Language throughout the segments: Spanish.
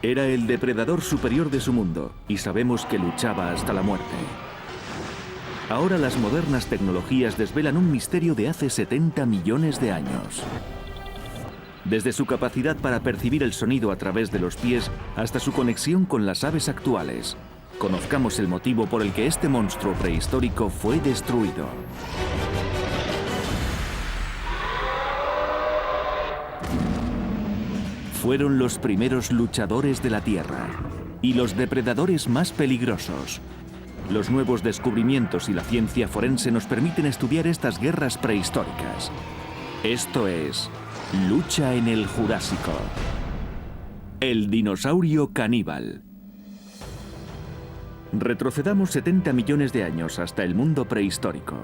Era el depredador superior de su mundo y sabemos que luchaba hasta la muerte. Ahora las modernas tecnologías desvelan un misterio de hace 70 millones de años. Desde su capacidad para percibir el sonido a través de los pies hasta su conexión con las aves actuales, conozcamos el motivo por el que este monstruo prehistórico fue destruido. Fueron los primeros luchadores de la Tierra y los depredadores más peligrosos. Los nuevos descubrimientos y la ciencia forense nos permiten estudiar estas guerras prehistóricas. Esto es Lucha en el Jurásico. El dinosaurio caníbal. Retrocedamos 70 millones de años hasta el mundo prehistórico.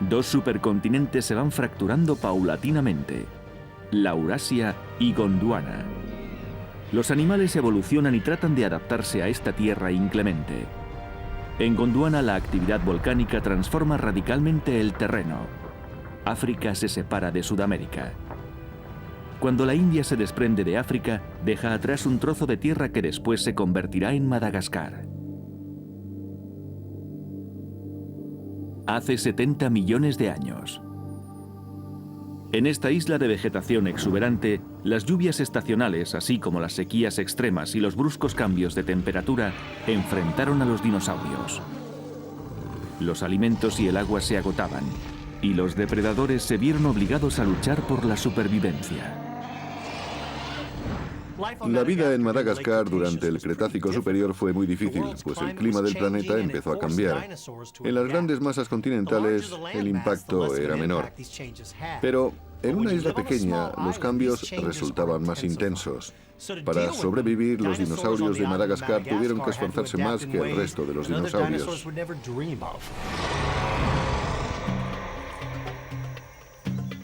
Dos supercontinentes se van fracturando paulatinamente: la Eurasia y Gondwana. Los animales evolucionan y tratan de adaptarse a esta tierra inclemente. En Gondwana la actividad volcánica transforma radicalmente el terreno. África se separa de Sudamérica. Cuando la India se desprende de África, deja atrás un trozo de tierra que después se convertirá en Madagascar. Hace 70 millones de años. En esta isla de vegetación exuberante, las lluvias estacionales, así como las sequías extremas y los bruscos cambios de temperatura, enfrentaron a los dinosaurios. Los alimentos y el agua se agotaban, y los depredadores se vieron obligados a luchar por la supervivencia. La vida en Madagascar durante el Cretácico superior fue muy difícil, pues el clima del planeta empezó a cambiar. En las grandes masas continentales, el impacto era menor. Pero en una isla pequeña, los cambios resultaban más intensos. Para sobrevivir, los dinosaurios de Madagascar tuvieron que esforzarse más que el resto de los dinosaurios.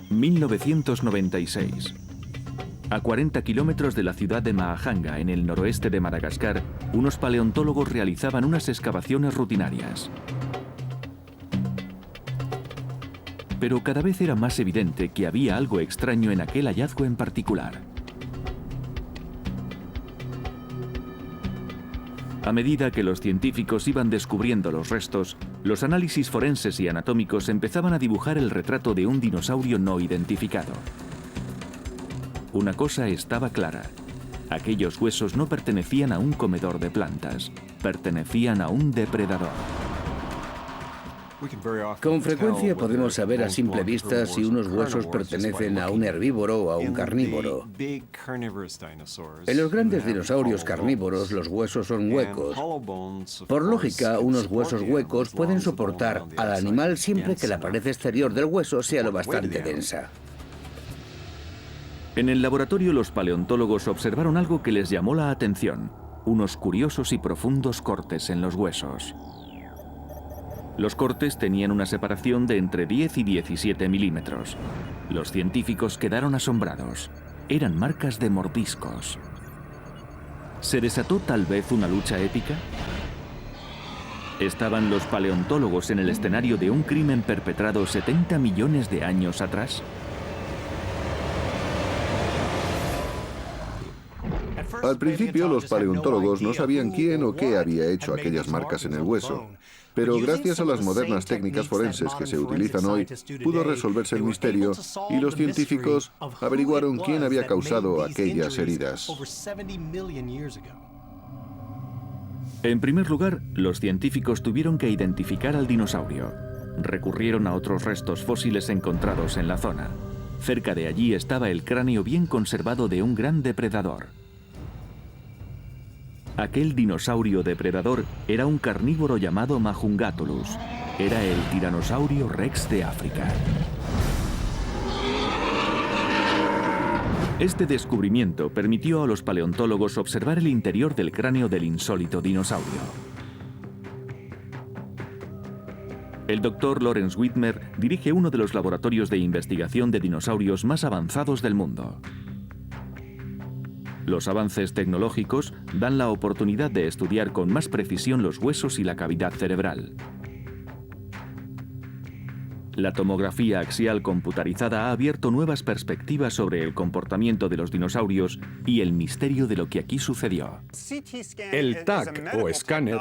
...1996... A 40 kilómetros de la ciudad de Mahajanga, en el noroeste de Madagascar, unos paleontólogos realizaban unas excavaciones rutinarias. Pero cada vez era más evidente que había algo extraño en aquel hallazgo en particular. A medida que los científicos iban descubriendo los restos, los análisis forenses y anatómicos empezaban a dibujar el retrato de un dinosaurio no identificado. Una cosa estaba clara: aquellos huesos no pertenecían a un comedor de plantas, pertenecían a un depredador. Con frecuencia podemos saber a simple vista si unos huesos pertenecen a un herbívoro o a un carnívoro. En los grandes dinosaurios carnívoros los huesos son huecos. Por lógica, unos huesos huecos pueden soportar al animal siempre que la pared exterior del hueso sea lo bastante densa. En el laboratorio los paleontólogos observaron algo que les llamó la atención: unos curiosos y profundos cortes en los huesos. Los cortes tenían una separación de entre 10 y 17 milímetros. Los científicos quedaron asombrados. Eran marcas de mordiscos. ¿Se desató tal vez una lucha épica? ¿Estaban los paleontólogos en el escenario de un crimen perpetrado 70 millones de años atrás? Al principio, los paleontólogos no sabían quién o qué había hecho aquellas marcas en el hueso. Pero gracias a las modernas técnicas forenses que se utilizan hoy, pudo resolverse el misterio y los científicos averiguaron quién había causado aquellas heridas. En primer lugar, los científicos tuvieron que identificar al dinosaurio. Recurrieron a otros restos fósiles encontrados en la zona. Cerca de allí estaba el cráneo bien conservado de un gran depredador. Aquel dinosaurio depredador era un carnívoro llamado Majungatulus. Era el tiranosaurio rex de África. Este descubrimiento permitió a los paleontólogos observar el interior del cráneo del insólito dinosaurio. El doctor Lawrence Whitmer dirige uno de los laboratorios de investigación de dinosaurios más avanzados del mundo. Los avances tecnológicos dan la oportunidad de estudiar con más precisión los huesos y la cavidad cerebral. La tomografía axial computarizada ha abierto nuevas perspectivas sobre el comportamiento de los dinosaurios y el misterio de lo que aquí sucedió. El TAC o escáner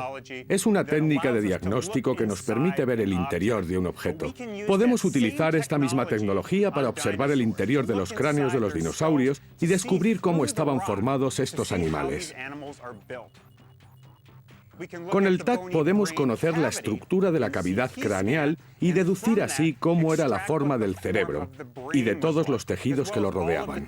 es una técnica de diagnóstico que nos permite ver el interior de un objeto. Podemos utilizar esta misma tecnología para observar el interior de los cráneos de los dinosaurios y descubrir cómo estaban formados estos animales. Con el TAC podemos conocer la estructura de la cavidad craneal y deducir así cómo era la forma del cerebro y de todos los tejidos que lo rodeaban.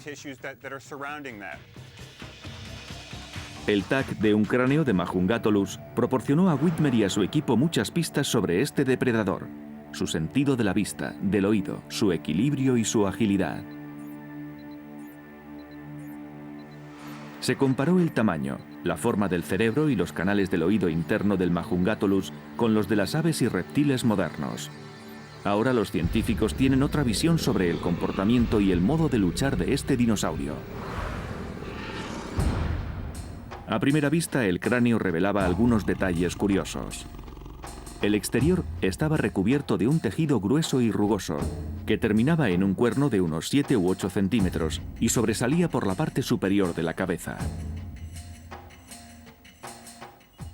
El TAC de un cráneo de Majungatolus proporcionó a Whitmer y a su equipo muchas pistas sobre este depredador, su sentido de la vista, del oído, su equilibrio y su agilidad. Se comparó el tamaño, la forma del cerebro y los canales del oído interno del Majungatolus con los de las aves y reptiles modernos. Ahora los científicos tienen otra visión sobre el comportamiento y el modo de luchar de este dinosaurio. A primera vista, el cráneo revelaba algunos detalles curiosos. El exterior estaba recubierto de un tejido grueso y rugoso, que terminaba en un cuerno de unos 7 u 8 centímetros y sobresalía por la parte superior de la cabeza.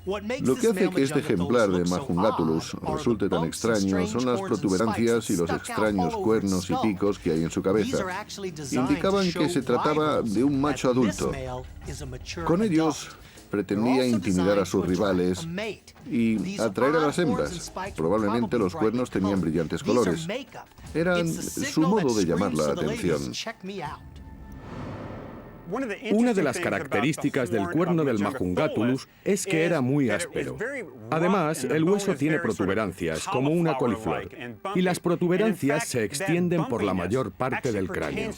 Lo que hace que este ejemplar de Majungatolus resulte tan extraño son las protuberancias y los extraños cuernos y picos que hay en su cabeza. Indicaban que se trataba de un macho adulto. Con ellos pretendía intimidar a sus rivales y atraer a las hembras. Probablemente los cuernos tenían brillantes colores. Eran su modo de llamar la atención. Una de las características del cuerno del Majungatolus es que era muy áspero. Además, el hueso tiene protuberancias, como una coliflor, y las protuberancias se extienden por la mayor parte del cráneo.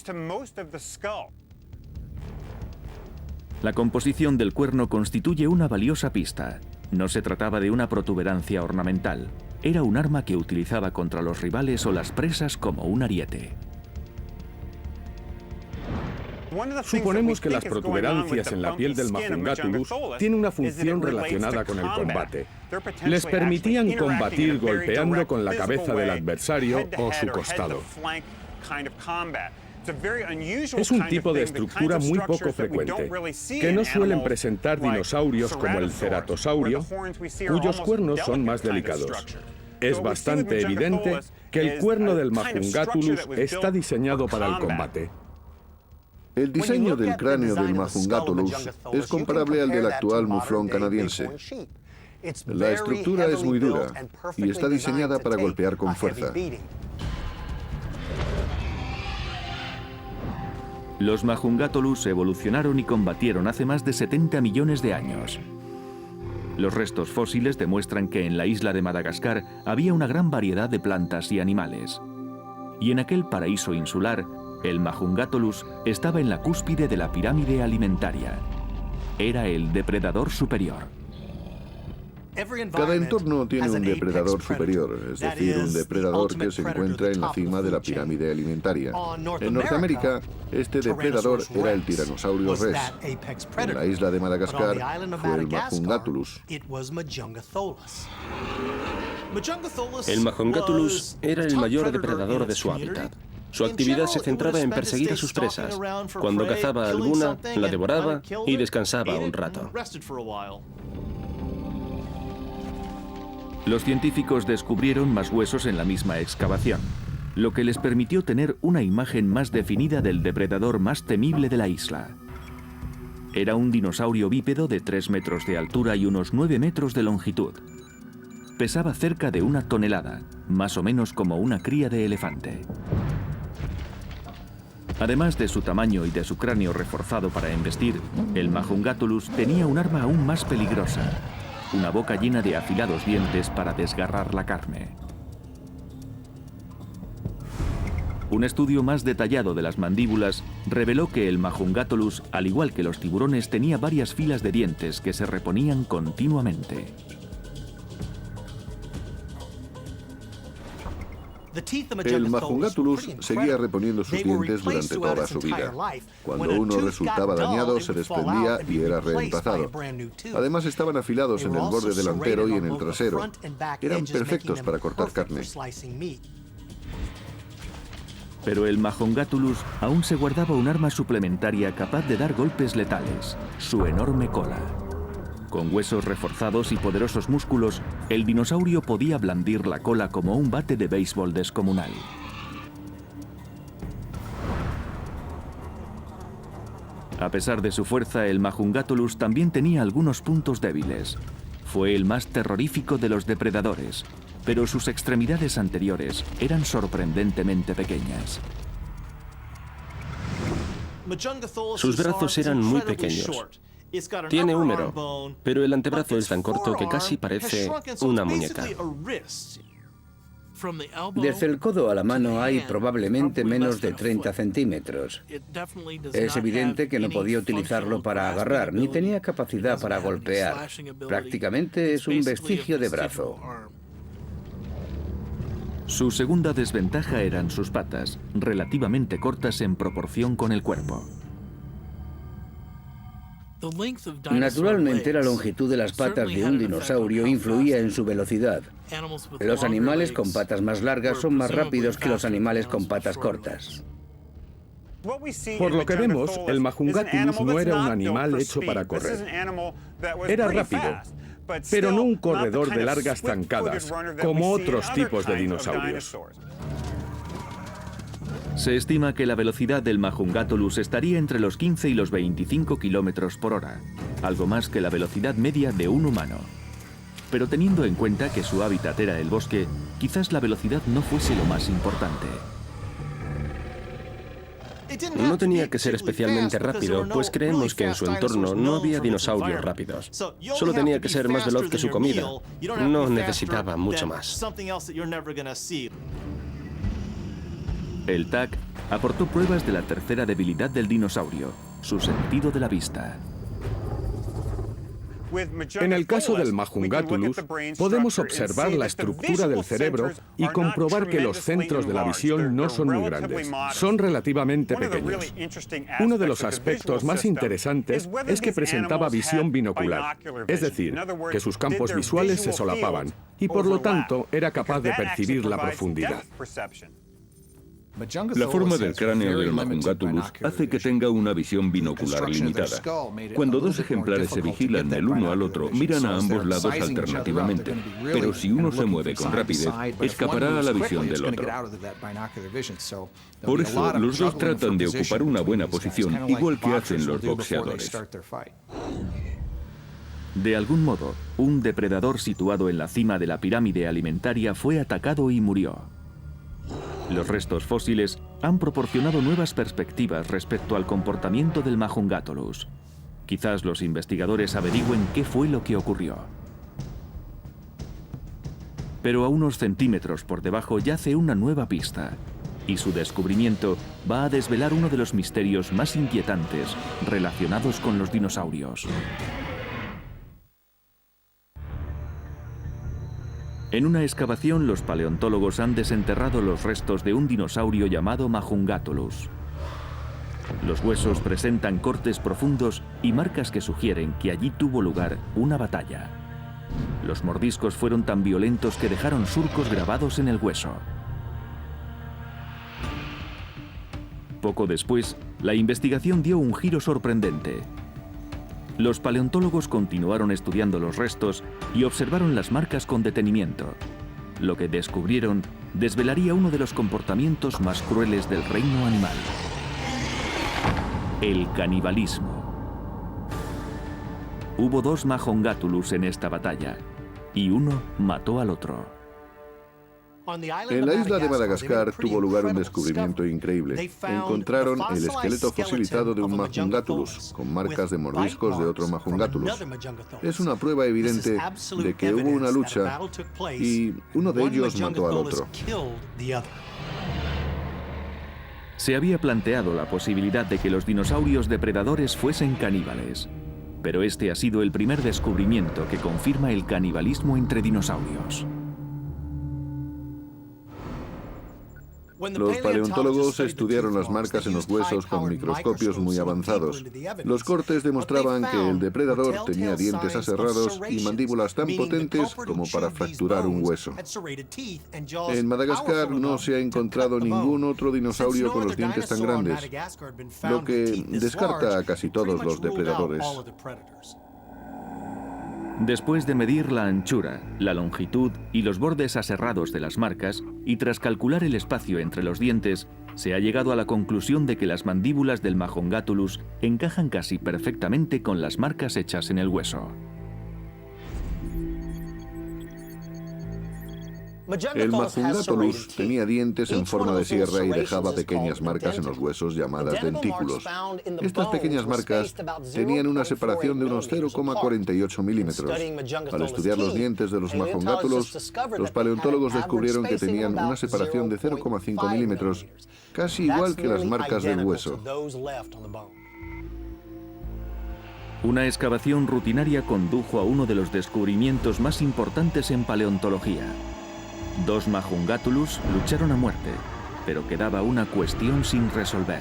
La composición del cuerno constituye una valiosa pista. No se trataba de una protuberancia ornamental. Era un arma que utilizaba contra los rivales o las presas como un ariete. Suponemos que las protuberancias en la piel del Majungatolus tienen una función relacionada con el combate. Les permitían combatir golpeando con la cabeza del adversario o su costado. Es un tipo de estructura muy poco frecuente, que no suelen presentar dinosaurios como el ceratosaurio, cuyos cuernos son más delicados. Es bastante evidente que el cuerno del Majungatolus está diseñado para el combate. El diseño del cráneo del Majungatolus es comparable al del actual muflón canadiense. La estructura es muy dura y está diseñada para golpear con fuerza. Los Majungatolus evolucionaron y combatieron hace más de 70 millones de años. Los restos fósiles demuestran que en la isla de Madagascar había una gran variedad de plantas y animales. Y en aquel paraíso insular, el Majungatolus estaba en la cúspide de la pirámide alimentaria. Era el depredador superior. Cada entorno tiene un depredador superior, es decir, un depredador que se encuentra en la cima de la pirámide alimentaria. En Norteamérica, este depredador era el tiranosaurio rex. En la isla de Madagascar fue el Majungatolus. El Majungatolus era el mayor depredador de su hábitat. Su actividad se centraba en perseguir a sus presas. Cuando cazaba a alguna, la devoraba y descansaba un rato. Los científicos descubrieron más huesos en la misma excavación, lo que les permitió tener una imagen más definida del depredador más temible de la isla. Era un dinosaurio bípedo de 3 metros de altura y unos 9 metros de longitud. Pesaba cerca de 1 tonelada, más o menos como una cría de elefante. Además de su tamaño y de su cráneo reforzado para embestir, el Majungatolus tenía un arma aún más peligrosa: una boca llena de afilados dientes para desgarrar la carne. Un estudio más detallado de las mandíbulas reveló que el Majungatolus, al igual que los tiburones, tenía varias filas de dientes que se reponían continuamente. El Majungatolus seguía reponiendo sus dientes durante toda su vida. Cuando uno resultaba dañado, se desprendía y era reemplazado. Además, estaban afilados en el borde delantero y en el trasero. Eran perfectos para cortar carne. Pero el Mahongatulus aún se guardaba un arma suplementaria capaz de dar golpes letales, su enorme cola. Con huesos reforzados y poderosos músculos, el dinosaurio podía blandir la cola como un bate de béisbol descomunal. A pesar de su fuerza, el Mahongatulus también tenía algunos puntos débiles. Fue el más terrorífico de los depredadores, pero sus extremidades anteriores eran sorprendentemente pequeñas. Sus brazos eran muy pequeños. Tiene húmero, pero el antebrazo es tan corto que casi parece una muñeca. Desde el codo a la mano hay probablemente menos de 30 centímetros. Es evidente que no podía utilizarlo para agarrar, ni tenía capacidad para golpear. Prácticamente es un vestigio de brazo. Su segunda desventaja eran sus patas, relativamente cortas en proporción con el cuerpo. Naturalmente, la longitud de las patas de un dinosaurio influía en su velocidad. Los animales con patas más largas son más rápidos que los animales con patas cortas. Por lo que vemos, el Mahongatulus no era un animal hecho para correr. Era rápido, pero no un corredor de largas zancadas, como otros tipos de dinosaurios. Se estima que la velocidad del Mahongatulus estaría entre los 15 y los 25 kilómetros por hora, algo más que la velocidad media de un humano. Pero teniendo en cuenta que su hábitat era el bosque, quizás la velocidad no fuese lo más importante. No tenía que ser especialmente rápido, pues creemos que en su entorno no había dinosaurios rápidos. Solo tenía que ser más veloz que su comida. No necesitaba mucho más. El TAC aportó pruebas de la tercera debilidad del dinosaurio, su sentido de la vista. En el caso del Mahongatulus, podemos observar la estructura del cerebro y comprobar que los centros de la visión no son muy grandes, son relativamente pequeños. Uno de los aspectos más interesantes es que presentaba visión binocular, es decir, que sus campos visuales se solapaban y por lo tanto era capaz de percibir la profundidad. La forma del cráneo del Mahongatulus hace que tenga una visión binocular limitada. Cuando dos ejemplares se vigilan el uno al otro, miran a ambos lados alternativamente, pero si uno se mueve con rapidez, escapará a la visión del otro. Por eso, los dos tratan de ocupar una buena posición, igual que hacen los boxeadores. De algún modo, un depredador situado en la cima de la pirámide alimentaria fue atacado y murió. Los restos fósiles han proporcionado nuevas perspectivas respecto al comportamiento del Mahongatulus. Quizás los investigadores averigüen qué fue lo que ocurrió. Pero a unos centímetros por debajo yace una nueva pista, y su descubrimiento va a desvelar uno de los misterios más inquietantes relacionados con los dinosaurios. En una excavación, los paleontólogos han desenterrado los restos de un dinosaurio llamado Mahongatulus. Los huesos presentan cortes profundos y marcas que sugieren que allí tuvo lugar una batalla. Los mordiscos fueron tan violentos que dejaron surcos grabados en el hueso. Poco después, la investigación dio un giro sorprendente. Los paleontólogos continuaron estudiando los restos y observaron las marcas con detenimiento. Lo que descubrieron desvelaría uno de los comportamientos más crueles del reino animal: el canibalismo. Hubo dos Mahongatulus en esta batalla, y uno mató al otro. En la isla de Madagascar tuvo lugar un descubrimiento increíble. Encontraron el esqueleto fosilizado de un Mahongatulus, con marcas de mordiscos de otro Mahongatulus. Es una prueba evidente de que hubo una lucha y uno de ellos mató al otro. Se había planteado la posibilidad de que los dinosaurios depredadores fuesen caníbales, pero este ha sido el primer descubrimiento que confirma el canibalismo entre dinosaurios. Los paleontólogos estudiaron las marcas en los huesos con microscopios muy avanzados. Los cortes demostraban que el depredador tenía dientes aserrados y mandíbulas tan potentes como para fracturar un hueso. En Madagascar no se ha encontrado ningún otro dinosaurio con los dientes tan grandes, lo que descarta a casi todos los depredadores. Después de medir la anchura, la longitud y los bordes aserrados de las marcas, y tras calcular el espacio entre los dientes, se ha llegado a la conclusión de que las mandíbulas del Mahongatulus encajan casi perfectamente con las marcas hechas en el hueso. El Mahongatulus tenía dientes en forma de sierra y dejaba pequeñas marcas en los huesos llamadas dentículos. Estas pequeñas marcas tenían una separación de unos 0,48 milímetros. Al estudiar los dientes de los Mahongatulus, los paleontólogos descubrieron que tenían una separación de 0,5 milímetros, casi igual que las marcas del hueso. Una excavación rutinaria condujo a uno de los descubrimientos más importantes en paleontología. 2 Mahongatulus lucharon a muerte, pero quedaba una cuestión sin resolver.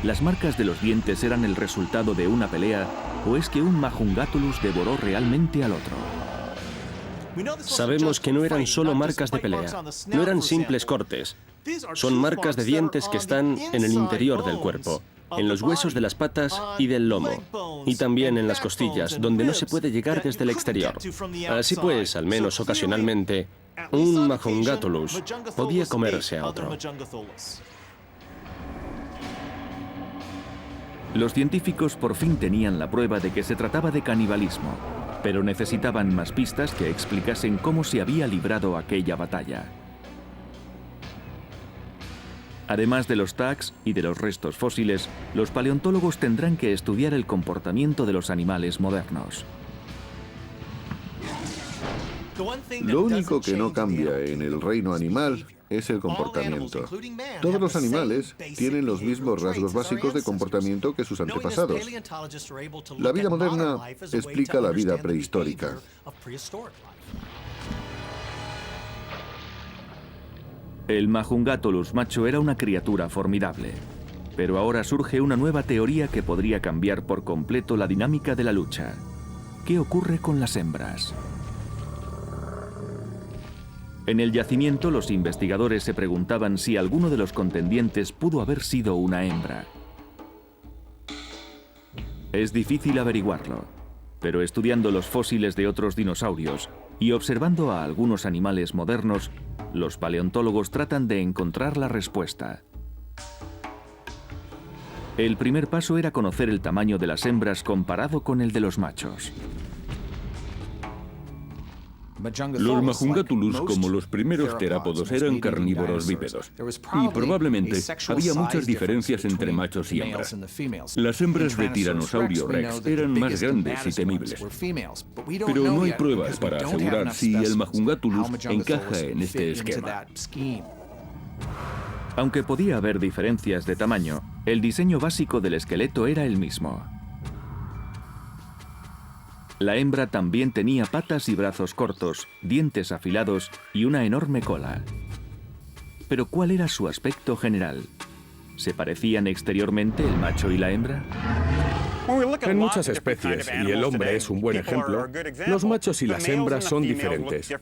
¿Las marcas de los dientes eran el resultado de una pelea o es que un Mahongatulus devoró realmente al otro? Sabemos que no eran solo marcas de pelea, no eran simples cortes. Son marcas de dientes que están en el interior del cuerpo, en los huesos de las patas y del lomo, y también en las costillas, donde no se puede llegar desde el exterior. Así pues, al menos ocasionalmente, un Mahongatulus podía comerse a otro. Los científicos por fin tenían la prueba de que se trataba de canibalismo, pero necesitaban más pistas que explicasen cómo se había librado aquella batalla. Además de los tags y de los restos fósiles, los paleontólogos tendrán que estudiar el comportamiento de los animales modernos. Lo único que no cambia en el reino animal es el comportamiento. Todos los animales tienen los mismos rasgos básicos de comportamiento que sus antepasados. La vida moderna explica la vida prehistórica. El Mahongatulus macho era una criatura formidable, pero ahora surge una nueva teoría que podría cambiar por completo la dinámica de la lucha. ¿Qué ocurre con las hembras? En el yacimiento, los investigadores se preguntaban si alguno de los contendientes pudo haber sido una hembra. Es difícil averiguarlo, pero estudiando los fósiles de otros dinosaurios y observando a algunos animales modernos, los paleontólogos tratan de encontrar la respuesta. El primer paso era conocer el tamaño de las hembras comparado con el de los machos. Los Mahongatulus, como los primeros terápodos, eran carnívoros bípedos. Y probablemente había muchas diferencias entre machos y hembras. Las hembras de Tiranosaurio Rex eran más grandes y temibles. Pero no hay pruebas para asegurar si el Mahongatulus encaja en este esquema. Aunque podía haber diferencias de tamaño, el diseño básico del esqueleto era el mismo. La hembra también tenía patas y brazos cortos, dientes afilados y una enorme cola. Pero ¿cuál era su aspecto general? ¿Se parecían exteriormente el macho y la hembra? En muchas especies, y el hombre es un buen ejemplo, los machos y las hembras son diferentes.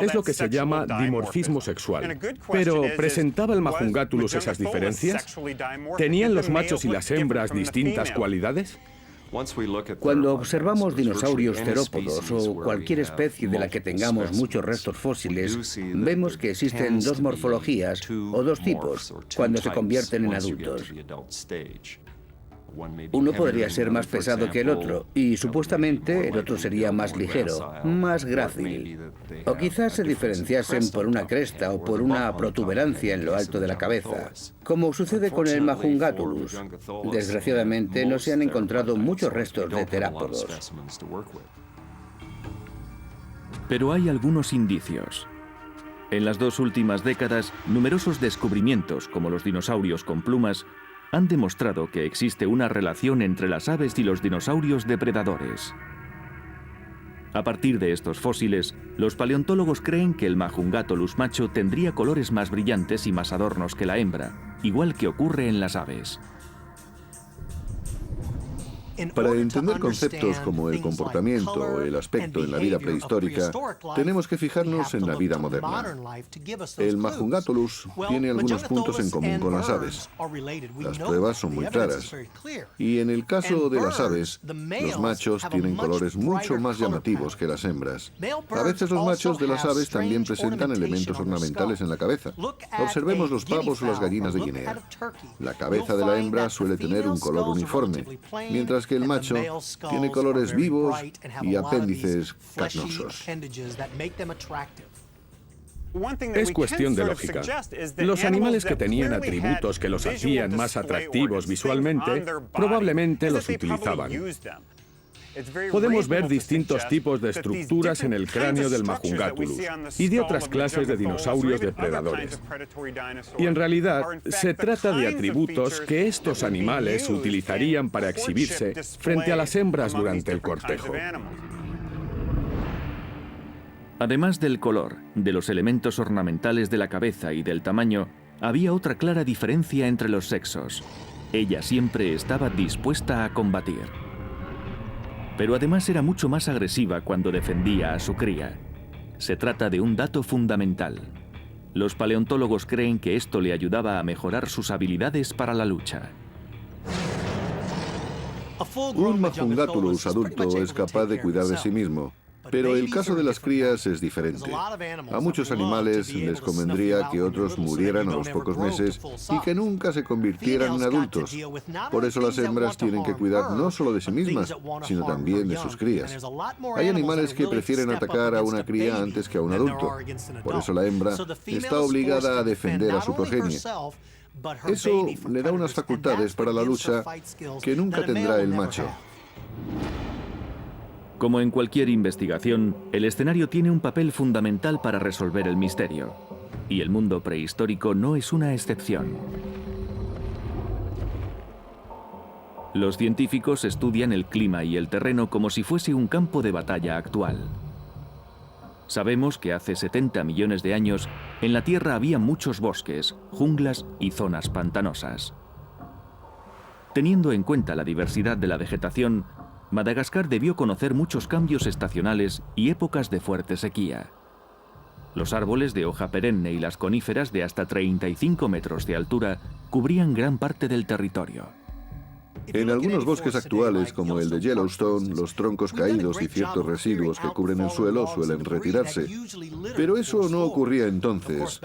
Es lo que se llama dimorfismo sexual. Pero, ¿presentaba el Mahongatulus esas diferencias? ¿Tenían los machos y las hembras distintas cualidades? Cuando observamos dinosaurios terópodos o cualquier especie de la que tengamos muchos restos fósiles, vemos que existen dos morfologías o dos tipos cuando se convierten en adultos. Uno podría ser más pesado que el otro y supuestamente el otro sería más ligero, más grácil. O quizás se diferenciasen por una cresta o por una protuberancia en lo alto de la cabeza, como sucede con el Mahongatulus. Desgraciadamente no se han encontrado muchos restos de terápodos. Pero hay algunos indicios. En las 2 últimas décadas, numerosos descubrimientos, como los dinosaurios con plumas, han demostrado que existe una relación entre las aves y los dinosaurios depredadores. A partir de estos fósiles, los paleontólogos creen que el Majungatolus macho tendría colores más brillantes y más adornos que la hembra, igual que ocurre en las aves. Para entender conceptos como el comportamiento o el aspecto en la vida prehistórica, tenemos que fijarnos en la vida moderna. El Majungatolus tiene algunos puntos en común con las aves. Las pruebas son muy claras. Y en el caso de las aves, los machos tienen colores mucho más llamativos que las hembras. A veces los machos de las aves también presentan elementos ornamentales en la cabeza. Observemos los pavos o las gallinas de Guinea. La cabeza de la hembra suele tener un color uniforme, mientras que el macho tiene colores vivos y apéndices carnosos. Es cuestión de lógica. Los animales que tenían atributos que los hacían más atractivos visualmente, probablemente los utilizaban. Podemos ver distintos tipos de estructuras en el cráneo del Majungatolus y de otras clases de dinosaurios depredadores. Y en realidad, se trata de atributos que estos animales utilizarían para exhibirse frente a las hembras durante el cortejo. Además del color, de los elementos ornamentales de la cabeza y del tamaño, había otra clara diferencia entre los sexos. Ella siempre estaba dispuesta a combatir. Pero además era mucho más agresiva cuando defendía a su cría. Se trata de un dato fundamental. Los paleontólogos creen que esto le ayudaba a mejorar sus habilidades para la lucha. Un Majungatolus adulto es capaz de cuidar de sí mismo, pero el caso de las crías es diferente. A muchos animales les convendría que otros murieran a los pocos meses y que nunca se convirtieran en adultos. Por eso las hembras tienen que cuidar no solo de sí mismas, sino también de sus crías. Hay animales que prefieren atacar a una cría antes que a un adulto. Por eso la hembra está obligada a defender a su progenie. Eso le da unas facultades para la lucha que nunca tendrá el macho. Como en cualquier investigación, el escenario tiene un papel fundamental para resolver el misterio. Y el mundo prehistórico no es una excepción. Los científicos estudian el clima y el terreno como si fuese un campo de batalla actual. Sabemos que hace 70 millones de años, en la Tierra había muchos bosques, junglas y zonas pantanosas. Teniendo en cuenta la diversidad de la vegetación, Madagascar debió conocer muchos cambios estacionales y épocas de fuerte sequía. Los árboles de hoja perenne y las coníferas de hasta 35 metros de altura cubrían gran parte del territorio. En algunos bosques actuales, como el de Yellowstone, los troncos caídos y ciertos residuos que cubren el suelo suelen retirarse. Pero eso no ocurría entonces,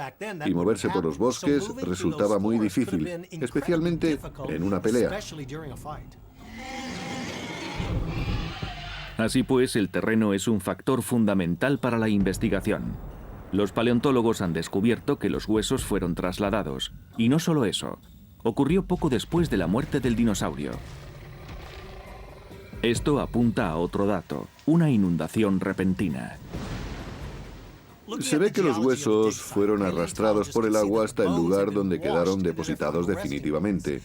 y moverse por los bosques resultaba muy difícil, especialmente en una pelea. Así pues, el terreno es un factor fundamental para la investigación. Los paleontólogos han descubierto que los huesos fueron trasladados, y no solo eso, ocurrió poco después de la muerte del dinosaurio. Esto apunta a otro dato, una inundación repentina. Se ve que los huesos fueron arrastrados por el agua hasta el lugar donde quedaron depositados definitivamente.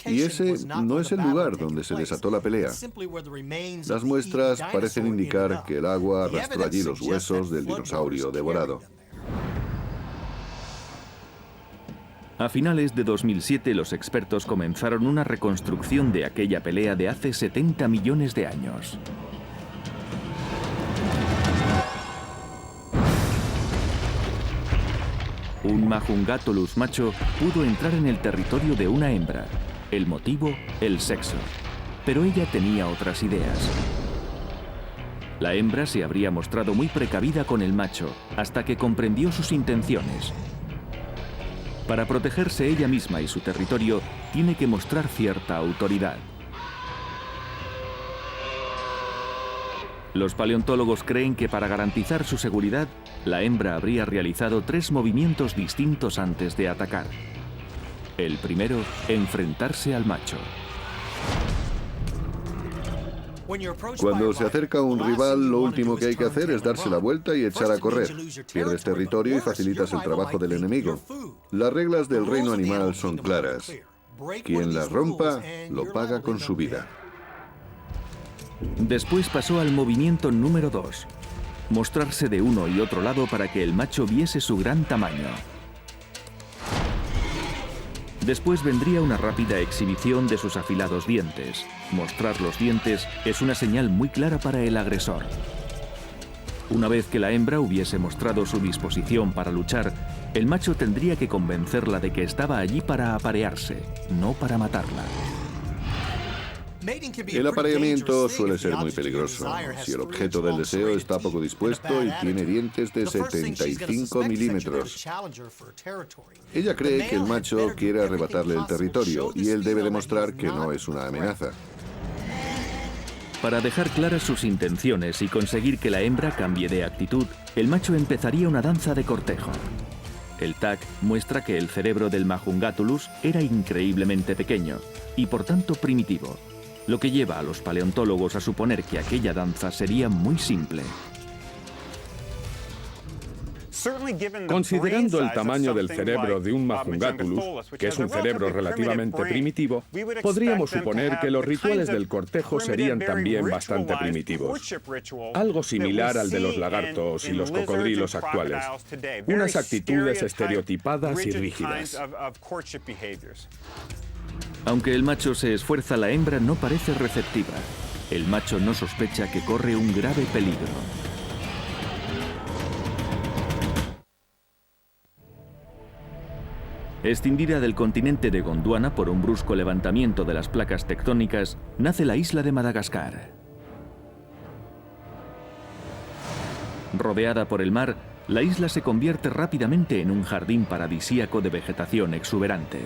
Y ese no es el lugar donde se desató la pelea. Las muestras parecen indicar que el agua arrastró allí los huesos del dinosaurio devorado. A finales de 2007, los expertos comenzaron una reconstrucción de aquella pelea de hace 70 millones de años. Un Majungatolus macho pudo entrar en el territorio de una hembra. El motivo, el sexo. Pero ella tenía otras ideas. La hembra se habría mostrado muy precavida con el macho, hasta que comprendió sus intenciones. Para protegerse ella misma y su territorio, tiene que mostrar cierta autoridad. Los paleontólogos creen que para garantizar su seguridad, la hembra habría realizado 3 movimientos distintos antes de atacar. El primero, enfrentarse al macho. Cuando se acerca un rival, lo último que hay que hacer es darse la vuelta y echar a correr. Pierdes territorio y facilitas el trabajo del enemigo. Las reglas del reino animal son claras. Quien las rompa, lo paga con su vida. Después pasó al movimiento número 2. Mostrarse de uno y otro lado para que el macho viese su gran tamaño. Después vendría una rápida exhibición de sus afilados dientes. Mostrar los dientes es una señal muy clara para el agresor. Una vez que la hembra hubiese mostrado su disposición para luchar, el macho tendría que convencerla de que estaba allí para aparearse, no para matarla. El apareamiento suele ser muy peligroso si el objeto del deseo está poco dispuesto y tiene dientes de 75 milímetros. Ella cree que el macho quiere arrebatarle el territorio y él debe demostrar que no es una amenaza. Para dejar claras sus intenciones y conseguir que la hembra cambie de actitud, el macho empezaría una danza de cortejo. El TAC muestra que el cerebro del Majungatulus era increíblemente pequeño y por tanto primitivo, lo que lleva a los paleontólogos a suponer que aquella danza sería muy simple. Considerando el tamaño del cerebro de un Majungatulus, que es un cerebro relativamente primitivo, podríamos suponer que los rituales del cortejo serían también bastante primitivos. Algo similar al de los lagartos y los cocodrilos actuales. Unas actitudes estereotipadas y rígidas. Aunque el macho se esfuerza, la hembra no parece receptiva. El macho no sospecha que corre un grave peligro. Escindida del continente de Gondwana por un brusco levantamiento de las placas tectónicas, nace la isla de Madagascar. Rodeada por el mar, la isla se convierte rápidamente en un jardín paradisíaco de vegetación exuberante.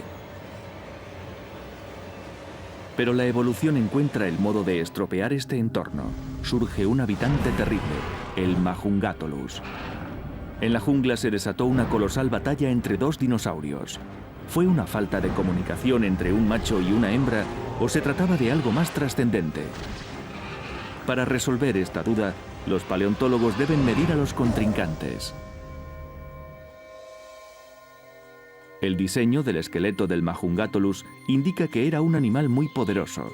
Pero la evolución encuentra el modo de estropear este entorno. Surge un habitante terrible, el Majungatulus. En la jungla se desató una colosal batalla entre dos dinosaurios. ¿Fue una falta de comunicación entre un macho y una hembra o se trataba de algo más trascendente? Para resolver esta duda, los paleontólogos deben medir a los contrincantes. El diseño del esqueleto del Majungatulus indica que era un animal muy poderoso,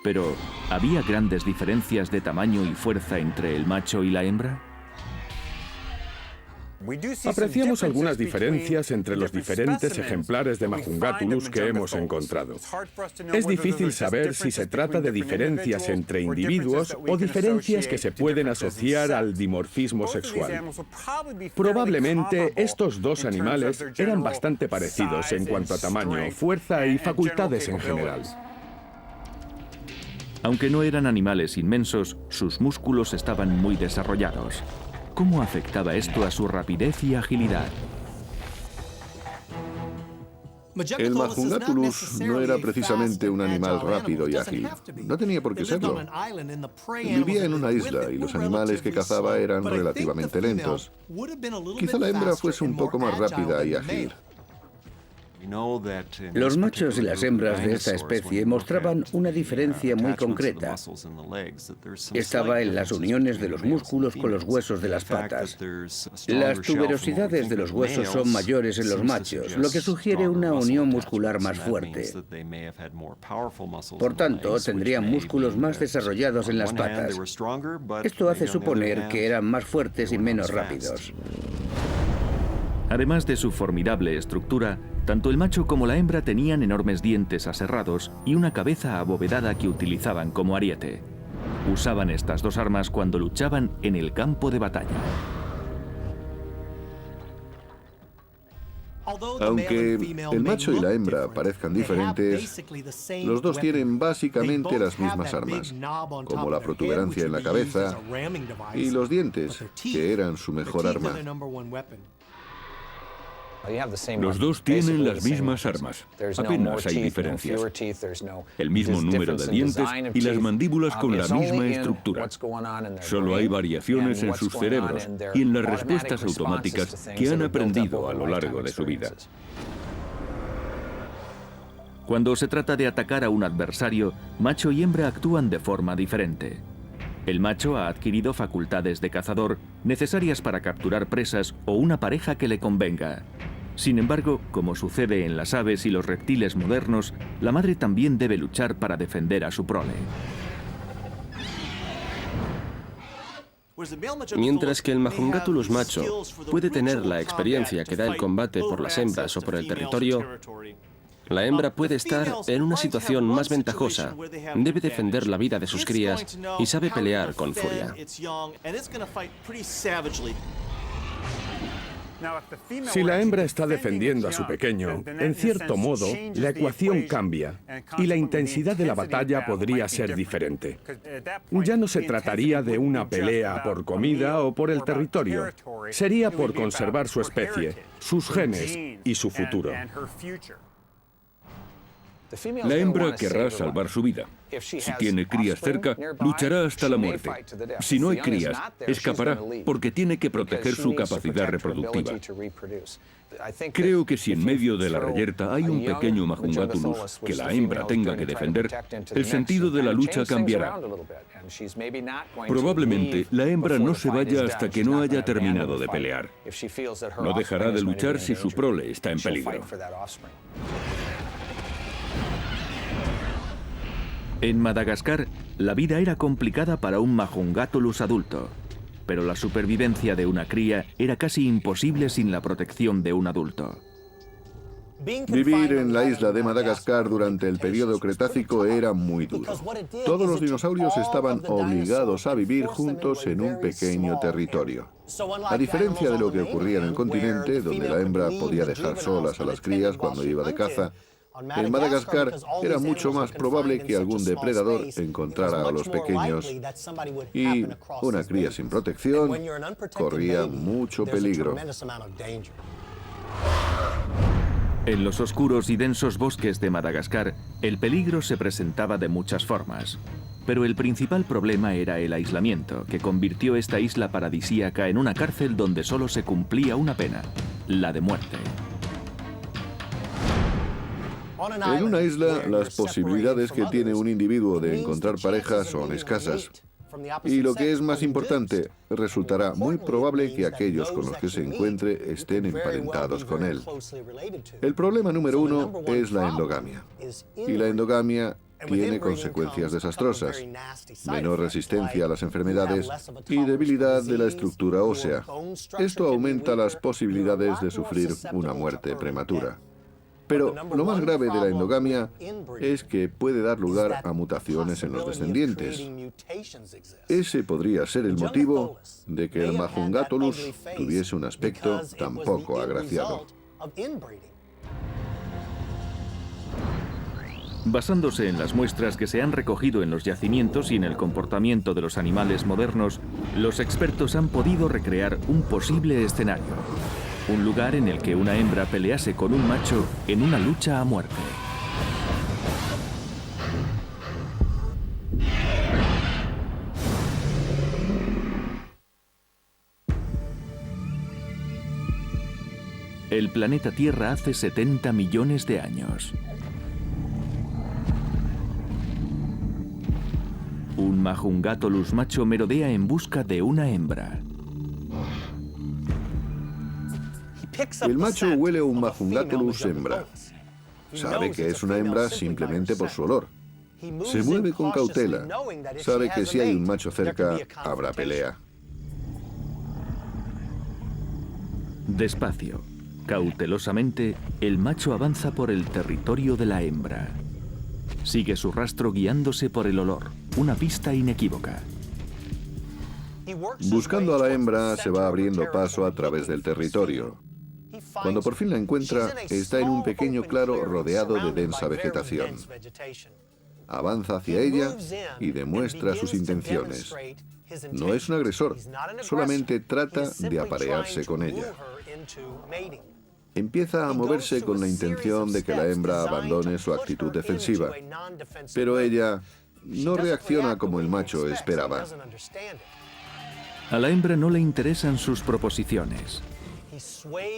pero ¿había grandes diferencias de tamaño y fuerza entre el macho y la hembra? Apreciamos algunas diferencias entre los diferentes ejemplares de Majungatulus que hemos encontrado. Es difícil saber si se trata de diferencias entre individuos o diferencias que se pueden asociar al dimorfismo sexual. Probablemente estos dos animales eran bastante parecidos en cuanto a tamaño, fuerza y facultades en general. Aunque no eran animales inmensos, sus músculos estaban muy desarrollados. ¿Cómo afectaba esto a su rapidez y agilidad? El Majungatulus no era precisamente un animal rápido y ágil. No tenía por qué serlo. Vivía en una isla y los animales que cazaba eran relativamente lentos. Quizá la hembra fuese un poco más rápida y ágil. Los machos y las hembras de esta especie mostraban una diferencia muy concreta. Estaba en las uniones de los músculos con los huesos de las patas. Las tuberosidades de los huesos son mayores en los machos, lo que sugiere una unión muscular más fuerte. Por tanto, tendrían músculos más desarrollados en las patas. Esto hace suponer que eran más fuertes y menos rápidos. Además de su formidable estructura, tanto el macho como la hembra tenían enormes dientes aserrados y una cabeza abovedada que utilizaban como ariete. Usaban estas dos armas cuando luchaban en el campo de batalla. Aunque el macho y la hembra parezcan diferentes, los dos tienen básicamente las mismas armas, como la protuberancia en la cabeza y los dientes, que eran su mejor arma. Los dos tienen las mismas armas. Apenas hay diferencias. El mismo número de dientes y las mandíbulas con la misma estructura. Solo hay variaciones en sus cerebros y en las respuestas automáticas que han aprendido a lo largo de su vida. Cuando se trata de atacar a un adversario, macho y hembra actúan de forma diferente. El macho ha adquirido facultades de cazador necesarias para capturar presas o una pareja que le convenga. Sin embargo, como sucede en las aves y los reptiles modernos, la madre también debe luchar para defender a su prole. Mientras que el Majungatulus macho puede tener la experiencia que da el combate por las hembras o por el territorio, la hembra puede estar en una situación más ventajosa, debe defender la vida de sus crías y sabe pelear con furia. Si la hembra está defendiendo a su pequeño, en cierto modo, la ecuación cambia y la intensidad de la batalla podría ser diferente. Ya no se trataría de una pelea por comida o por el territorio. Sería por conservar su especie, sus genes y su futuro. La hembra querrá salvar su vida. Si tiene crías cerca, luchará hasta la muerte. Si no hay crías, escapará porque tiene que proteger su capacidad reproductiva. Creo que si en medio de la reyerta hay un pequeño Majungatulus que la hembra tenga que defender, el sentido de la lucha cambiará. Probablemente la hembra no se vaya hasta que no haya terminado de pelear. No dejará de luchar si su prole está en peligro. En Madagascar, la vida era complicada para un Majungatulus adulto, pero la supervivencia de una cría era casi imposible sin la protección de un adulto. Vivir en la isla de Madagascar durante el periodo Cretácico era muy duro. Todos los dinosaurios estaban obligados a vivir juntos en un pequeño territorio. A diferencia de lo que ocurría en el continente, donde la hembra podía dejar solas a las crías cuando iba de caza, en Madagascar era mucho más probable que algún depredador encontrara a los pequeños y una cría sin protección corría mucho peligro. En los oscuros y densos bosques de Madagascar, el peligro se presentaba de muchas formas. Pero el principal problema era el aislamiento, que convirtió esta isla paradisíaca en una cárcel donde solo se cumplía una pena, la de muerte. En una isla, las posibilidades que tiene un individuo de encontrar pareja son escasas. Y lo que es más importante, resultará muy probable que aquellos con los que se encuentre estén emparentados con él. El problema número uno es la endogamia. Y la endogamia tiene consecuencias desastrosas: menor resistencia a las enfermedades y debilidad de la estructura ósea. Esto aumenta las posibilidades de sufrir una muerte prematura. Pero lo más grave de la endogamia es que puede dar lugar a mutaciones en los descendientes. Ese podría ser el motivo de que el Majungatulus tuviese un aspecto tan poco agraciado. Basándose en las muestras que se han recogido en los yacimientos y en el comportamiento de los animales modernos, los expertos han podido recrear un posible escenario. Un lugar en el que una hembra pelease con un macho en una lucha a muerte. El planeta Tierra hace 70 millones de años. Un Majungatulus macho merodea en busca de una hembra. El macho huele a un Majungatulus hembra. Sabe que es una hembra simplemente por su olor. Se mueve con cautela. Sabe que si hay un macho cerca, habrá pelea. Despacio, cautelosamente, el macho avanza por el territorio de la hembra. Sigue su rastro guiándose por el olor, una pista inequívoca. Buscando a la hembra, se va abriendo paso a través del territorio. Cuando por fin la encuentra, está en un pequeño claro rodeado de densa vegetación. Avanza hacia ella y demuestra sus intenciones. No es un agresor, solamente trata de aparearse con ella. Empieza a moverse con la intención de que la hembra abandone su actitud defensiva, pero ella no reacciona como el macho esperaba. A la hembra no le interesan sus proposiciones.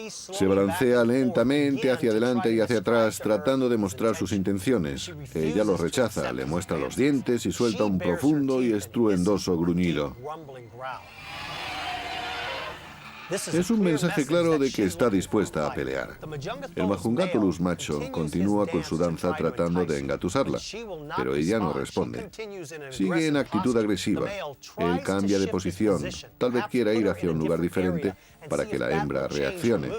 Se balancea lentamente hacia adelante y hacia atrás, tratando de mostrar sus intenciones. Ella los rechaza, le muestra los dientes y suelta un profundo y estruendoso gruñido. Es un mensaje claro de que está dispuesta a pelear. El Majungatulus macho continúa con su danza tratando de engatusarla, pero ella no responde. Sigue en actitud agresiva. Él cambia de posición. Tal vez quiera ir hacia un lugar diferente para que la hembra reaccione.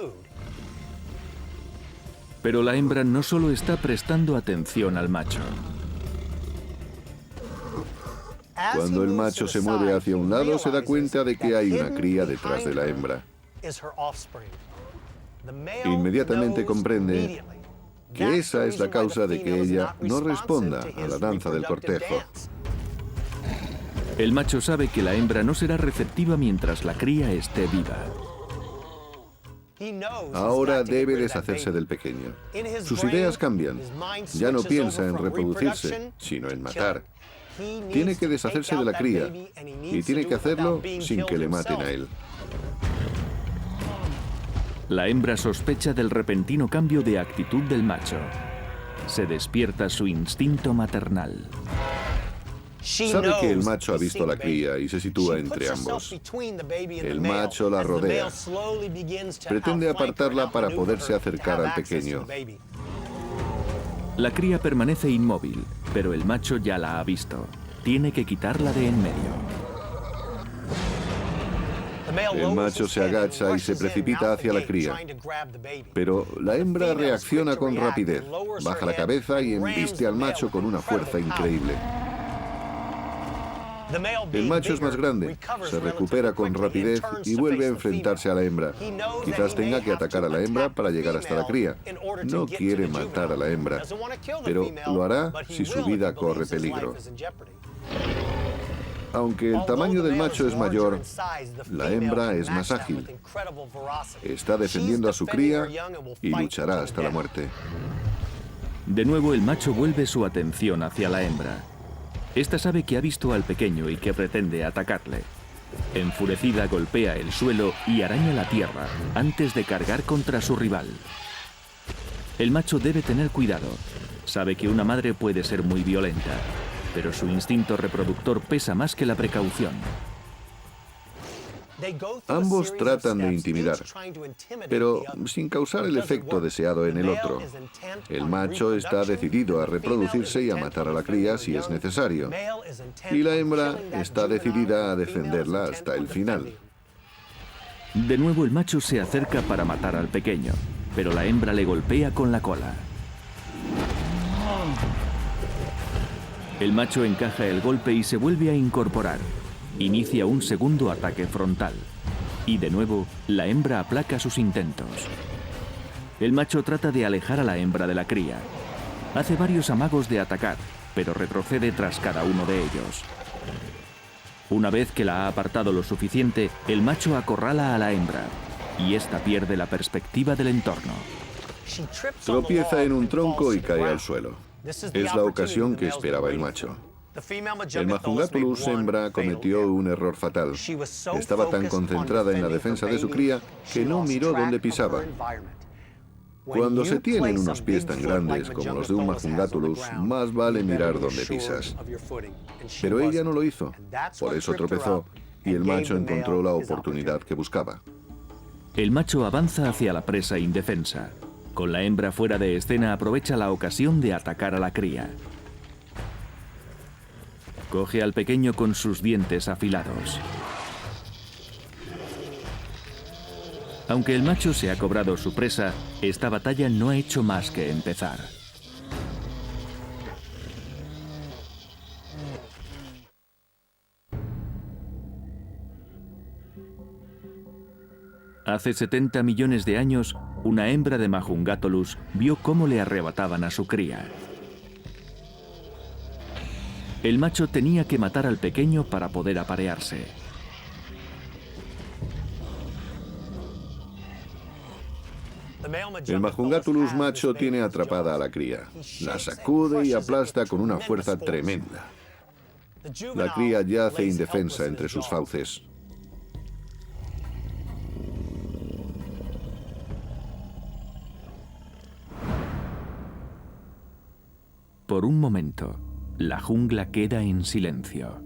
Pero la hembra no solo está prestando atención al macho. Cuando el macho se mueve hacia un lado, se da cuenta de que hay una cría detrás de la hembra. Inmediatamente comprende que esa es la causa de que ella no responda a la danza del cortejo. El macho sabe que la hembra no será receptiva mientras la cría esté viva. Ahora debe deshacerse del pequeño. Sus ideas cambian. Ya no piensa en reproducirse, sino en matar. Tiene que deshacerse de la cría y tiene que hacerlo sin que le maten a él. La hembra sospecha del repentino cambio de actitud del macho. Se despierta su instinto maternal. Sabe que el macho ha visto a la cría y se sitúa entre ambos. El macho la rodea. Pretende apartarla para poderse acercar al pequeño. La cría permanece inmóvil, pero el macho ya la ha visto. Tiene que quitarla de en medio. El macho se agacha y se precipita hacia la cría. Pero la hembra reacciona con rapidez. Baja la cabeza y embiste al macho con una fuerza increíble. El macho es más grande, se recupera con rapidez y vuelve a enfrentarse a la hembra. Quizás tenga que atacar a la hembra para llegar hasta la cría. No quiere matar a la hembra, pero lo hará si su vida corre peligro. Aunque el tamaño del macho es mayor, la hembra es más ágil. Está defendiendo a su cría y luchará hasta la muerte. De nuevo el macho vuelve su atención hacia la hembra. Esta sabe que ha visto al pequeño y que pretende atacarle. Enfurecida golpea el suelo y araña la tierra antes de cargar contra su rival. El macho debe tener cuidado. Sabe que una madre puede ser muy violenta, pero su instinto reproductor pesa más que la precaución. Ambos tratan de intimidar, pero sin causar el efecto deseado en el otro. El macho está decidido a reproducirse y a matar a la cría si es necesario. Y la hembra está decidida a defenderla hasta el final. De nuevo el macho se acerca para matar al pequeño, pero la hembra le golpea con la cola. El macho encaja el golpe y se vuelve a incorporar. Inicia un segundo ataque frontal. Y de nuevo, la hembra aplaca sus intentos. El macho trata de alejar a la hembra de la cría. Hace varios amagos de atacar, pero retrocede tras cada uno de ellos. Una vez que la ha apartado lo suficiente, el macho acorrala a la hembra, y ésta pierde la perspectiva del entorno. Tropieza en un tronco y cae al suelo. Es la ocasión que esperaba el macho. El Majungatulus hembra cometió un error fatal. Estaba tan concentrada en la defensa de su cría que no miró dónde pisaba. Cuando se tienen unos pies tan grandes como los de un Majungatulus, más vale mirar dónde pisas. Pero ella no lo hizo. Por eso tropezó y el macho encontró la oportunidad que buscaba. El macho avanza hacia la presa indefensa. Con la hembra fuera de escena, aprovecha la ocasión de atacar a la cría. Coge al pequeño con sus dientes afilados. Aunque el macho se ha cobrado su presa, esta batalla no ha hecho más que empezar. Hace 70 millones de años, una hembra de Majungatulus vio cómo le arrebataban a su cría. El macho tenía que matar al pequeño para poder aparearse. El Majungatulus macho tiene atrapada a la cría. La sacude y aplasta con una fuerza tremenda. La cría yace indefensa entre sus fauces. Por un momento, la jungla queda en silencio.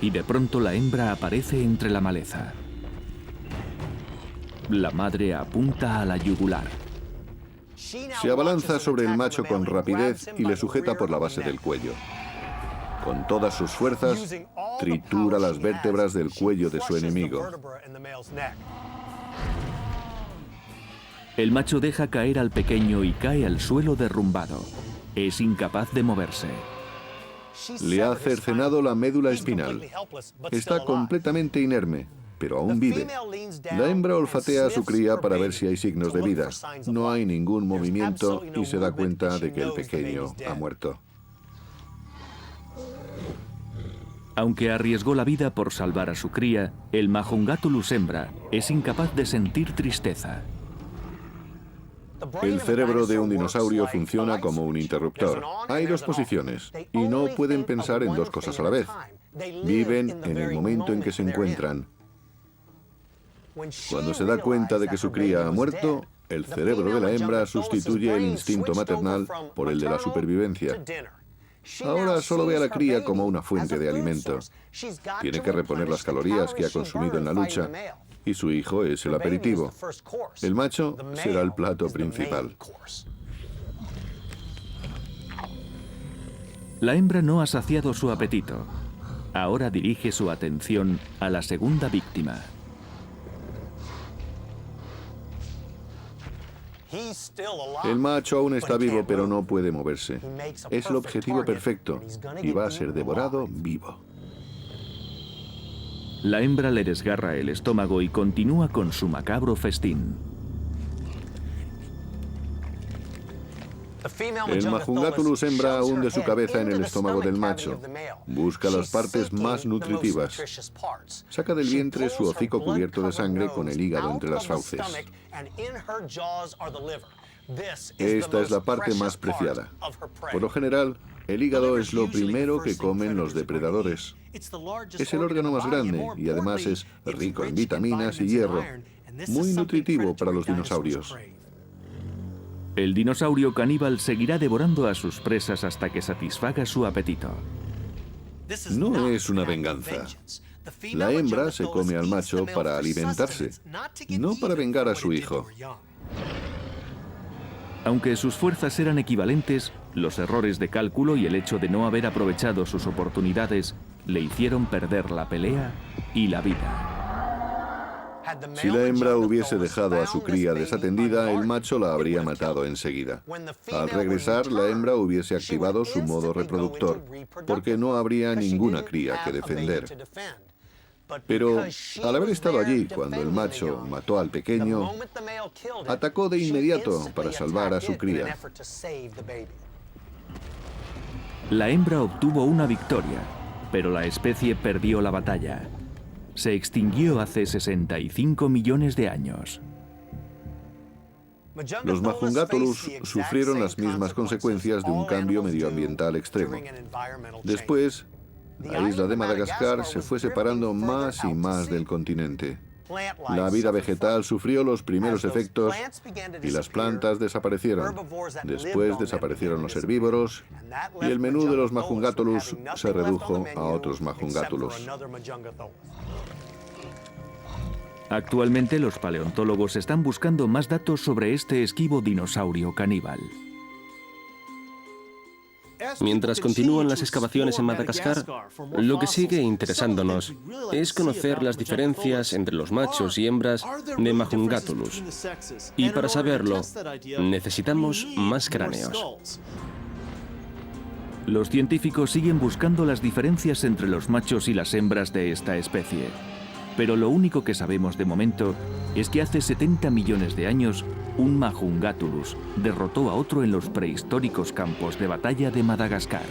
y de pronto la hembra aparece entre la maleza. La madre apunta a la yugular. Se abalanza sobre el macho con rapidez y le sujeta por la base del cuello. Con todas sus fuerzas, tritura las vértebras del cuello de su enemigo. El macho deja caer al pequeño y cae al suelo derrumbado. Es incapaz de moverse. Le ha cercenado la médula espinal. Está completamente inerme, pero aún vive. La hembra olfatea a su cría para ver si hay signos de vida. No hay ningún movimiento y se da cuenta de que el pequeño ha muerto. Aunque arriesgó la vida por salvar a su cría, el Majungatulus hembra es incapaz de sentir tristeza. El cerebro de un dinosaurio funciona como un interruptor. Hay dos posiciones y no pueden pensar en dos cosas a la vez. Viven en el momento en que se encuentran. Cuando se da cuenta de que su cría ha muerto, el cerebro de la hembra sustituye el instinto maternal por el de la supervivencia. Ahora solo ve a la cría como una fuente de alimento. Tiene que reponer las calorías que ha consumido en la lucha, y su hijo es el aperitivo. El macho será el plato principal. La hembra no ha saciado su apetito. Ahora dirige su atención a la segunda víctima. El macho aún está vivo, pero no puede moverse. Es el objetivo perfecto y va a ser devorado vivo. La hembra le desgarra el estómago y continúa con su macabro festín. El Majungatulus hembra hunde su cabeza en el estómago del macho. Busca las partes más nutritivas. Saca del vientre su hocico cubierto de sangre con el hígado entre las fauces. Esta es la parte más preciada. Por lo general, el hígado es lo primero que comen los depredadores. Es el órgano más grande y además es rico en vitaminas y hierro. Muy nutritivo para los dinosaurios. El dinosaurio caníbal seguirá devorando a sus presas hasta que satisfaga su apetito. No es una venganza. La hembra se come al macho para alimentarse, no para vengar a su hijo. Aunque sus fuerzas eran equivalentes, los errores de cálculo y el hecho de no haber aprovechado sus oportunidades le hicieron perder la pelea y la vida. Si la hembra hubiese dejado a su cría desatendida, el macho la habría matado enseguida. Al regresar, la hembra hubiese activado su modo reproductor, porque no habría ninguna cría que defender. Pero al haber estado allí cuando el macho mató al pequeño, atacó de inmediato para salvar a su cría. La hembra obtuvo una victoria, pero la especie perdió la batalla. Se extinguió hace 65 millones de años. Los Majungatulus sufrieron las mismas consecuencias de un cambio medioambiental extremo. Después, la isla de Madagascar se fue separando más y más del continente. La vida vegetal sufrió los primeros efectos y las plantas desaparecieron. Después desaparecieron los herbívoros y el menú de los Majungatulus se redujo a otros Majungatulus. Actualmente los paleontólogos están buscando más datos sobre este esquivo dinosaurio caníbal. Mientras continúan las excavaciones en Madagascar, lo que sigue interesándonos es conocer las diferencias entre los machos y hembras de Majungatulus. Y para saberlo, necesitamos más cráneos. Los científicos siguen buscando las diferencias entre los machos y las hembras de esta especie. Pero lo único que sabemos de momento es que hace 70 millones de años, un Majungatulus derrotó a otro en los prehistóricos campos de batalla de Madagascar.